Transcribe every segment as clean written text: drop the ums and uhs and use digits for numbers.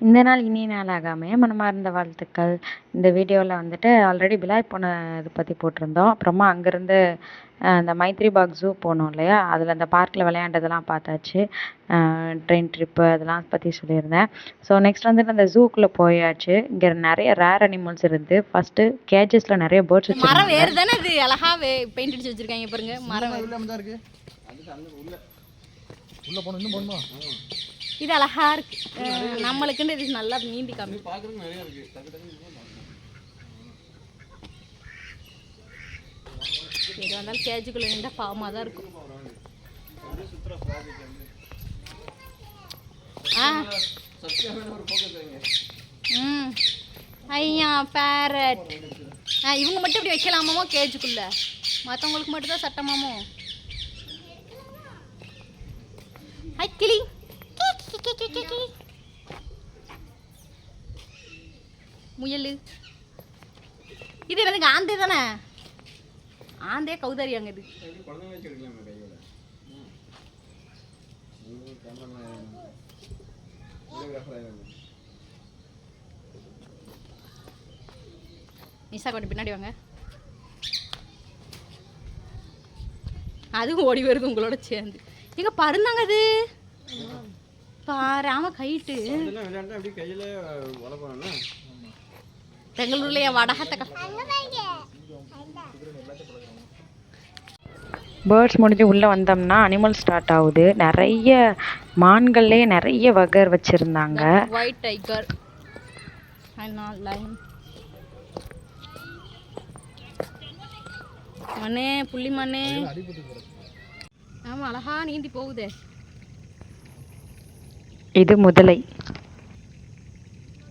இந்த நாள் இனிய நாளாக அமைய மனமார்ந்த வாழ்த்துக்கள். இந்த வீடியோவில் வந்துட்டு ஆல்ரெடி பிலாய் போன இது பற்றி போட்டிருந்தோம். அப்புறமா அங்கேருந்து அந்த மைத்ரி பாக் ஜூ போனோம் இல்லையா, அதில் அந்த பார்க்கில் விளையாண்டதெல்லாம் பார்த்தாச்சு. ட்ரெயின் ட்ரிப்பு அதெல்லாம் பற்றி சொல்லியிருந்தேன். ஸோ நெக்ஸ்ட் வந்துட்டு அந்த ஜூக்குள்ளே போயாச்சு. இங்கே நிறைய ரேர் அனிமல்ஸ் இருந்து. ஃபஸ்ட்டு கேஜஸில் நிறைய பேர்ட்ஸ் வச்சுருந்தாங்க. மரம் வேறு தானே இது அழகாக பெயிண்ட் அடிச்சு வச்சுருக்காங்க பாருங்க. மரம் இருக்கு, இது அழகா இருக்கு. நம்மளுக்குன்னு இது நல்லா நீந்தி காமி. எது வந்தாலும் கேஜுக்குள்ள நின்றா பாவமாக தான் இருக்கும். ஐயா பேரட். இவங்க மட்டும் இப்படி வைக்கலாமாமோ கேஜுக்குள்ள? மற்றவங்களுக்கு மட்டும் தான் சட்டமாமோ? ஹை கிளி. முயல் இது என்னதுங்க? ஆந்தே தானே? ஆந்தே கௌதாரி அங்க இது. நிஷா கொஞ்சம் பின்னாடி வாங்க. அதுவும் ஓடி வருது உங்களோட சேர்ந்து. எங்க பருந்தாங்க அது பாரு. ஆமா கைட்டு பெங்களூர்ல வடகத்தை பேர்ட்ஸ் முடிஞ்சு உள்ளே வந்தோம்னா அனிமல் ஸ்டார்ட் ஆகுது. நிறைய மான்கள்லேயே நிறைய வகை வச்சுருந்தாங்க. ஒயிட் டைகர், மண்ணே புள்ளி மண்ணே. ஆமா அழகா நீந்தி போகுதே. இது முதலை.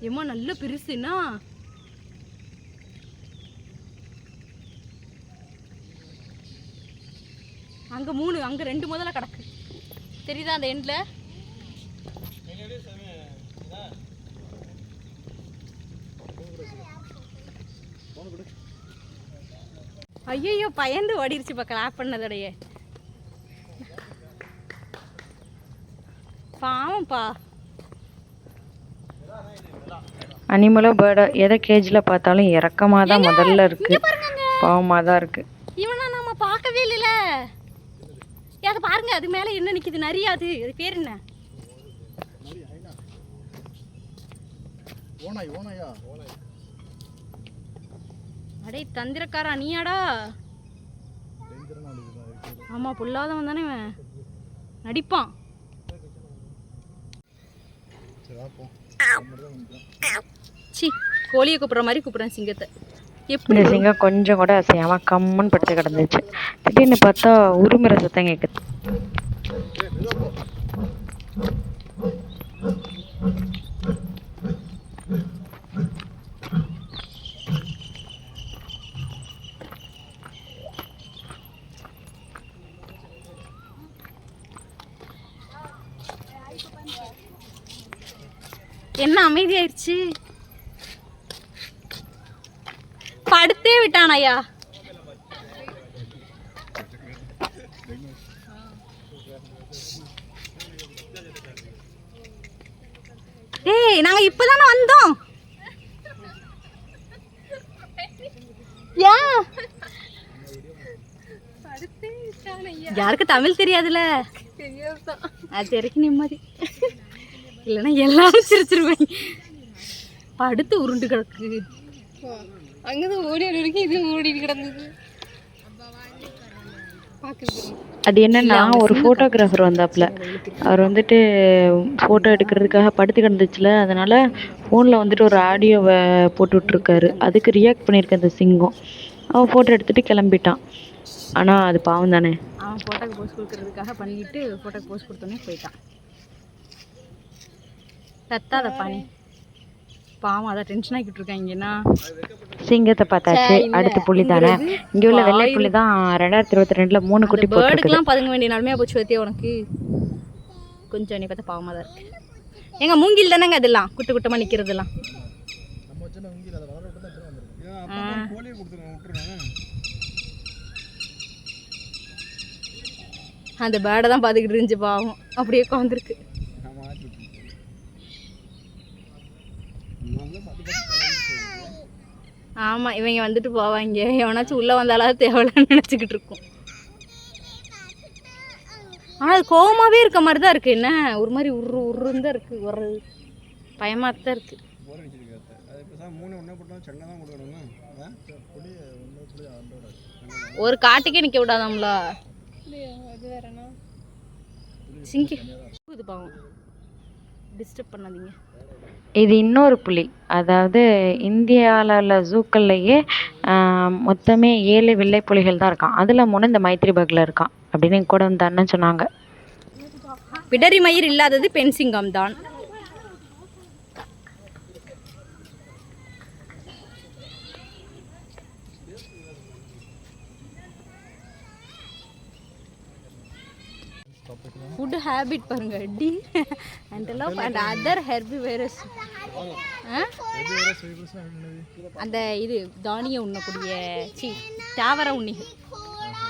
ஏமா நல்ல பெருசுன்னா. அங்க 3 அங்க 2 முதல்ல கிடக்கு. தெரியுதா அந்த எண்ட்ல? ஐயோ பயந்து ஓடிருச்சு பா கிளாப் பண்ணதோடைய. பாவம்பா. அனிமலோ பேர்டோ எதை கேஜில் பார்த்தாலும் இறக்கமாக தான் முதல்ல இருக்கு. பாவமாக தான் இருக்கு. இவனா நம்ம பார்க்கவே இல்லைல்ல. அதை பாருங்க, அது மேலே என்ன நிற்கிது? நரியாது. அது பேர் என்ன? அடே தந்திரக்காரா நீயாடா? ஆமா புல்லாதவன் தானே இவன், நடிப்பான். சி கோழியை கூப்பிட்ற மாதிரி கூப்பிட்றேன் சிங்கத்தை. இந்த சிங்கம் கொஞ்சம் கூட அசையாம கம்முன்னு படுத்து கிடந்துச்சு. திடீர்னு பார்த்தா உருமுறை சத்தம் கேட்குது. என்ன அமைதியாயிருச்சு? படுத்தே விட்டான் ஐயா. ஏய் நாங்க இப்பதானே வந்தோம். யாருக்கு தமிழ் தெரியாதுல்ல? அது வரைக்கும் நிம்மதி. இல்லைன்னா எல்லாரும் சிரிச்சிருவாங்க. படுத்து உருண்டு கிடக்கு. அங்கதான் ஓடி வரைக்கும் இது ஓடிட்டு கிடந்தது. அது என்னன்னா, ஒரு ஃபோட்டோகிராஃபர் வந்தாப்புல. அவர் வந்துட்டு ஃபோட்டோ எடுக்கிறதுக்காக படுத்து கிடந்துச்சுல, அதனால ஃபோனில் வந்துட்டு ஒரு ஆடியோவை போட்டு விட்ருக்காரு. அதுக்கு ரியாக்ட் பண்ணியிருக்க அந்த சிங்கம். அவன் ஃபோட்டோ எடுத்துகிட்டு கிளம்பிட்டான். ஆனால் அது பாவம் தானே. அவன் ஃபோட்டோக்கு போஸ்ட் கொடுக்கறதுக்காக பண்ணிட்டு ஃபோட்டோக்கு போஸ்ட் கொடுத்தோன்னே போயிட்டான். கத்தாத பாணி பாவம். அதை டென்ஷன் ஆக்கிட்டு இருக்காங்கன்னா. சிங்கத்தை பார்த்தாச்சு. அடுத்த புள்ளி தானே. இங்கே உள்ள வெள்ளை புள்ளி தான் 2022 3 குட்டி போட்டுருக்கு. பேர்டுக்கெல்லாம் பதுங்க வேண்டிய நிலமையா போச்சு வத்தியா உனக்கு. கொஞ்சம் நீ பார்த்தா பாவமாக தான் இருக்கு. எங்க மூங்கில் தானேங்க அதெல்லாம் குட்டு குட்டமாக நிற்கிறதுலாம். அந்த பேர்டை தான் பார்த்துக்கிட்டு இருந்துச்சு பாவம். அப்படியே உட்காந்துருக்கு. ஆமாம், இவங்க வந்துட்டு போவாங்க, எவனாச்சும் உள்ளே வந்தாலும் தேவையில்லன்னு நினச்சிக்கிட்டு இருக்கும். ஆனால் அது கோவமாகவே இருக்க மாதிரி தான் இருக்குது. என்ன ஒரு மாதிரி உருன்னு தான் இருக்குது, ஒரு பயமாக தான் இருக்குது. ஒரு காட்டுக்கே நிற்க விடாதாம்ல. சிங்கி இது பாவம், டிஸ்டர்ப் பண்ணாதீங்க. இது இன்னொரு புலி. அதாவது இந்தியாவில் உள்ள ஜூக்கள்லையே மொத்தமே 7 வெள்ளை புலிகள் தான் இருக்கான். அதில் 3 இந்த மைத்ரி பக்கில் இருக்கான் அப்படின்னு என் கூட வந்து அண்ணன் சொன்னாங்க. பிடரி மயிர் இல்லாதது பெண் சிங்கம் தான். ஃபுட் ஹேபிட் பாருங்க, D antelope and other herbivores. அந்த இது தானியம் உண்ணக்கூடிய தாவர உண்ணிகள்,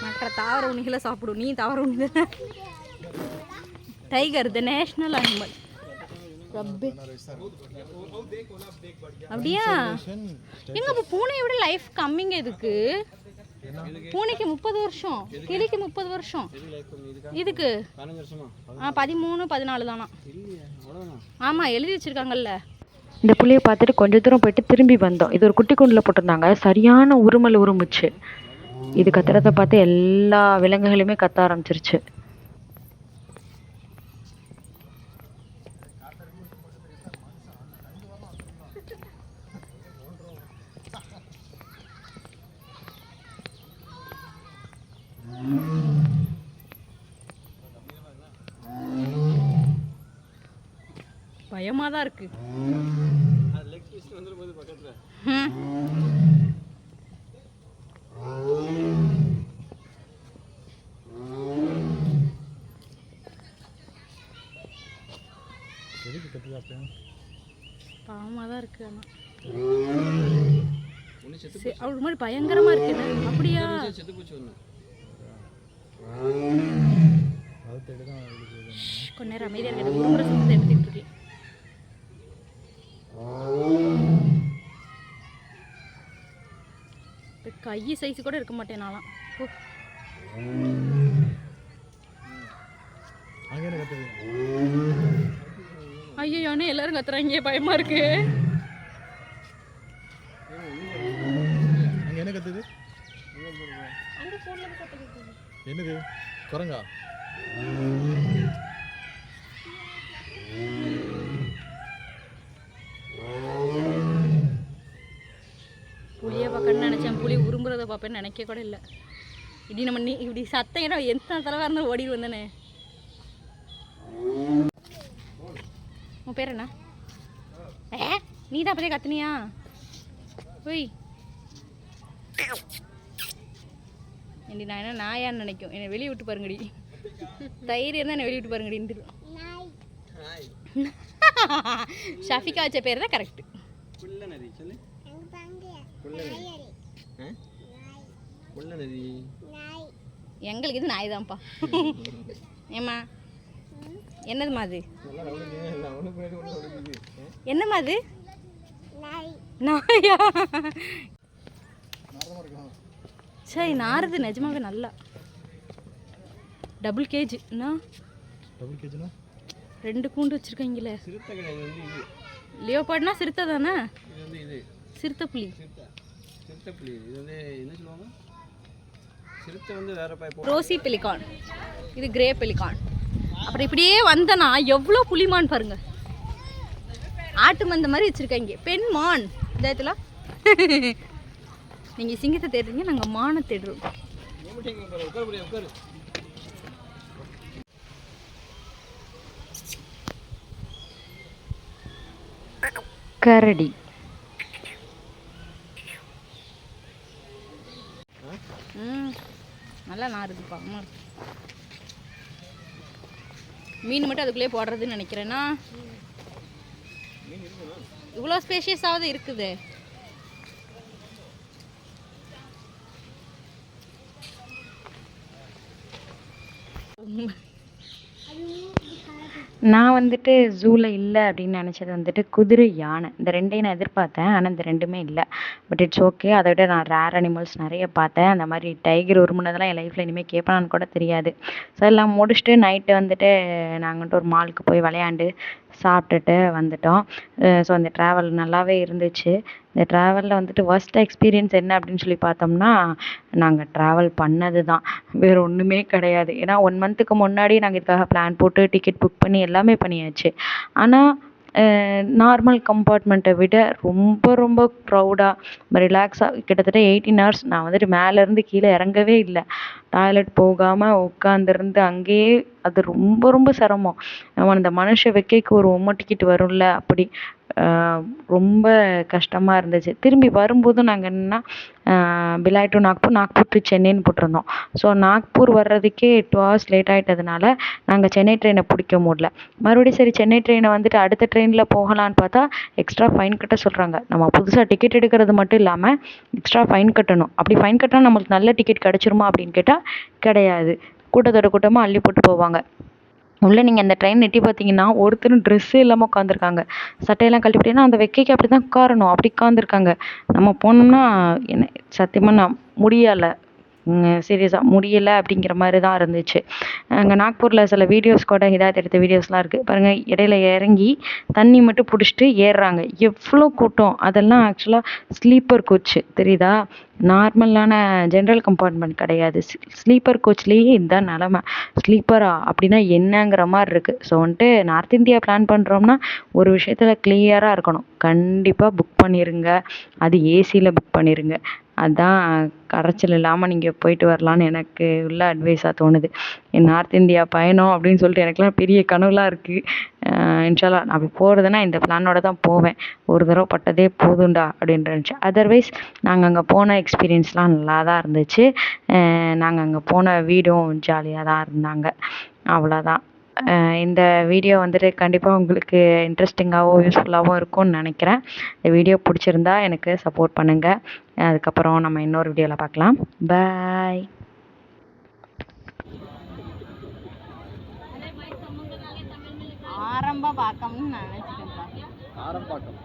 மற்ற தாவர உண்ணிகளை சாப்பிடும். நீ தாவர உண்ணிகள். Tiger the national animal. அப்படியா? எங்க அப்போ பூனையை விட லைஃப் கம்மிங்க. இதுக்கு பூனைக்கு 30 வருஷம், கிளிக்கு 30 வருஷம், இதுக்கு 13 14 தானா? ஆமாம், எழுதி வச்சிருக்காங்கல்ல. இந்த புளியை பார்த்துட்டு கொஞ்சம் தூரம் போயிட்டு திரும்பி வந்தோம். இது ஒரு குட்டி குண்டில் போட்டிருந்தாங்க. சரியான உருமல் உருமுச்சு. இது கத்துறதை பார்த்து எல்லா விலங்குகளுமே கத்த ஆரம்பிச்சிருச்சு. பயமாக தான் இருக்கு. பாவமாக தான் இருக்கு. ஆனால் ஒரு மாதிரி பயங்கரமாக இருக்குல்ல. அப்படியா? கொஞ்ச நேரம் அமைதியாக இருக்கிறது, உருமுறை சத்தத்தை எடுத்துக்கிட்டு இருக்கேன். கை சைஸ் கூட இருக்க மாட்டேன் நான்லாம். ஐயோன்னு எல்லாரும் கத்துறாங்க, பயமா இருக்கு. என்ன கத்துது? என்னது? குரங்கா? புளியை பார்க்கணும்னு நினச்சேன், புளி உரும்புறதை பார்ப்பேன்னு நினைக்க கூட இல்லை. இப்படி நம்ம இப்படி சத்தம் ஏன்னா எத்தனை தலைவாக இருந்தாலும் ஓடிட்டு வந்தேனே. உன் பேர் என்ன? நீ தான் அப்படியே கத்துனியா? போய் ஏண்டி நான் என்ன நாயான்னு நினைக்கும். என்னை வெளியே விட்டு பாருங்கடி, தைரியம் தான் என்னை வெளியே விட்டு பாருங்கடின்னு. ஷாஃபிகா வச்ச பேர் தான் கரெக்டு. எங்களுக்கு இது நாய் தான்ப்பா. ஏம்மா என்னதுமா அது? என்னம்மா அது? நாயா? சரி, நாருது நிஜமாவே நல்லா. Double KG. என்ன டபுள் கேஜினா? 2 கூண்டு வச்சிருக்கீங்களே. லியோபார்ட்னா சிறுத்தை தானே? சிறுத்தை புலி. இது வந்து என்ன சொல்லுவாங்க? சிறுத்தை வந்து வேற பைப். ரோசி பெலிகான், இது கிரே பெலிகான். அப்புறம் இப்படியே வந்தனா எவ்வளோ புலிமான் பாருங்க. ஆட்டு மந்த மாதிரி வச்சிருக்காங்க. பெண் மான் இதாயத்துல. நீங்கள் சிங்கத்தை தேடுறீங்க, நாங்கள் மானை தேடுறோம். கரடி. நல்லா நாருதுப்பா. மீன் மட்டும் அதுக்குள்ளேயே போடுறதுன்னு நினைக்கிறேன்னா. இவ்வளோ ஸ்பேஷியஸாவது இருக்குது. நான் வந்துட்டு ஜூல இல்ல அப்படின்னு நெனச்சது வந்துட்டு குதிரை, யானை. இந்த 2யும் நான் எதிர்பார்த்தேன். ஆனா இந்த 2மே இல்ல. But it's okay. அத விட நான் ரேர் அனிமல்ஸ் நெறைய பார்த்தேன். அந்த மாரி டைகர் உருமுனதெல்லாம் என் லைஃப்ல இனிமே கேட்பனான்னு கூட தெரியாது. ஸோ எல்லாம் முடிச்சுட்டு நைட்டு வந்துட்டு நாங்க வந்துட்டு ஒரு மாலுக்கு போய் விளையாண்டு, சாப்பிட்டுட்டு வந்துட்டோம். ஸோ அந்த ட்ராவல் நல்லாவே இருந்துச்சு. இந்த ட்ராவல்ல வந்துட்டு வொர்ஸ்ட் எக்ஸ்பீரியன்ஸ் என்ன அப்படின்னு சொல்லி பார்த்தோம்னா, நாங்க ட்ராவல் பண்ணது தான். வேற ஒண்ணுமே கிடையாது. ஏன்னா 1 மந்த்துக்கு முன்னாடி நாங்க இதுக்காக பிளான் போட்டு டிக்கெட் புக் பண்ணி எல்லாமே பண்ணியாச்சு. ஆனா நார்மல் கம்பார்ட்மெண்ட்டை விட ரொம்ப ரொம்ப க்ரௌடா ரிலாக்ஸா கிட்டத்தட்ட 18 ஹவர்ஸ் நான் வந்துட்டு மேலேருந்து கீழே இறங்கவே இல்ல. டாய்லெட் போகாம உட்காந்துருந்து அங்கேயே அது ரொம்ப ரொம்ப சிரமம். நம்ம இந்த மனுஷ வெக்கைக்கு ஒரு டிக்கெட் வரும்ல அப்படி. ரொம்ப கஷ்டமா இருந்துச்சு. திரும்பி வரும்போதும் நாங்க என்னன்னா பிலாய் டூ நாக்பூர், நாக்பூர் டூ சென்னைன்னு போட்டிருந்தோம். ஸோ நாக்பூர் வர்றதுக்கே 8 ஹவர்ஸ் லேட் ஆயிட்டதுனால நாங்க சென்னை ட்ரெயினை பிடிக்க முடியல. மறுபடியும் சரி சென்னை ட்ரெயினை வந்துட்டு அடுத்த ட்ரெயினில் போகலான்னு பார்த்தா எக்ஸ்ட்ரா ஃபைன் கட்ட சொல்கிறாங்க. நம்ம புதுசாக டிக்கெட் எடுக்கிறது மட்டும் இல்லாமல் எக்ஸ்ட்ரா ஃபைன் கட்டணும். அப்படி ஃபைன் கட்டினா நம்மளுக்கு நல்ல டிக்கெட் கிடச்சிருமா அப்படின்னு கேட்டால் கிடையாது. கூட்டத்தோட கூட்டமாக அள்ளி போட்டு போவாங்க. உள்ள நீங்கள் அந்த ட்ரெயின் எட்டி பார்த்தீங்கன்னா ஒருத்தரும் ட்ரெஸ்ஸே இல்லாமல் உட்காந்துருக்காங்க. சட்டையெல்லாம் கழட்டி போட்டு ஏன்னா அந்த வெக்கைக்கு அப்படி தான் உட்காரணும். அப்படி உட்காந்துருக்காங்க. நம்ம போனோம்னா என்ன சத்தியமாக நான் முடியலை. சீரியஸா முடியல அப்படிங்கிற மாரி தான் இருந்துச்சு. அங்கே நாக்பூரில் சில வீடியோஸ் கூட ஹிதாயத் எடுத்த வீடியோஸ்லாம் இருக்குது பாருங்க. இடையில இறங்கி தண்ணி மட்டும் பிடிச்சிட்டு ஏறுறாங்க. எவ்வளோ கூட்டம்! அதெல்லாம் ஆக்சுவலாக ஸ்லீப்பர் கோச் தெரியுதா? நார்மலான ஜென்ரல் கம்பார்ட்மெண்ட் கிடையாது. ஸ்லீப்பர் கோச்லேயே இதுதான் நிலமை. ஸ்லீப்பரா அப்படின்னா என்னங்கிற மாதிரி இருக்குது. ஸோ வந்துட்டு நார்த் இந்தியா பிளான் பண்ணுறோம்னா ஒரு விஷயத்தில் கிளியராக இருக்கணும். கண்டிப்பாக புக் பண்ணிடுங்க. அது ஏசியில் புக் பண்ணிடுங்க. அதான் கரைச்சல் இல்லாமல் நீங்கள் போயிட்டு வரலான்னு எனக்கு உள்ள அட்வைஸாக தோணுது. நார்த் இந்தியா பயணம் அப்படின்னு சொல்லிட்டு எனக்குலாம் பெரிய கனவுலாம் இருக்குது. இன்ஷா அல்லாஹ் நான் அப்படி போகிறதுனா இந்த பிளானோட தான் போவேன். ஒரு தடவை பட்டதே போதும்டா அப்படின்ட்டு இருந்துச்சு. அதர்வைஸ் நாங்கள் அங்கே போன எக்ஸ்பீரியன்ஸ்லாம் நல்லா தான் இருந்துச்சு. நாங்கள் அங்கே போன வீடும் ஜாலியாக தான் இருந்தாங்க. அவ்வளோதான். இந்த வீடியோ வந்துட்டு கண்டிப்பாக உங்களுக்கு இன்ட்ரெஸ்டிங்காகவும் யூஸ்ஃபுல்லாகவும் இருக்கும்னு நினைக்கிறேன். இந்த வீடியோ பிடிச்சிருந்தா எனக்கு சப்போர்ட் பண்ணுங்கள். அதுக்கப்புறம் நம்ம இன்னொரு வீடியோவில் பார்க்கலாம். பாய். ஆரம்ப பாக்கம்னு நினைச்சிட்டேன். ஆரம்பாக்கம்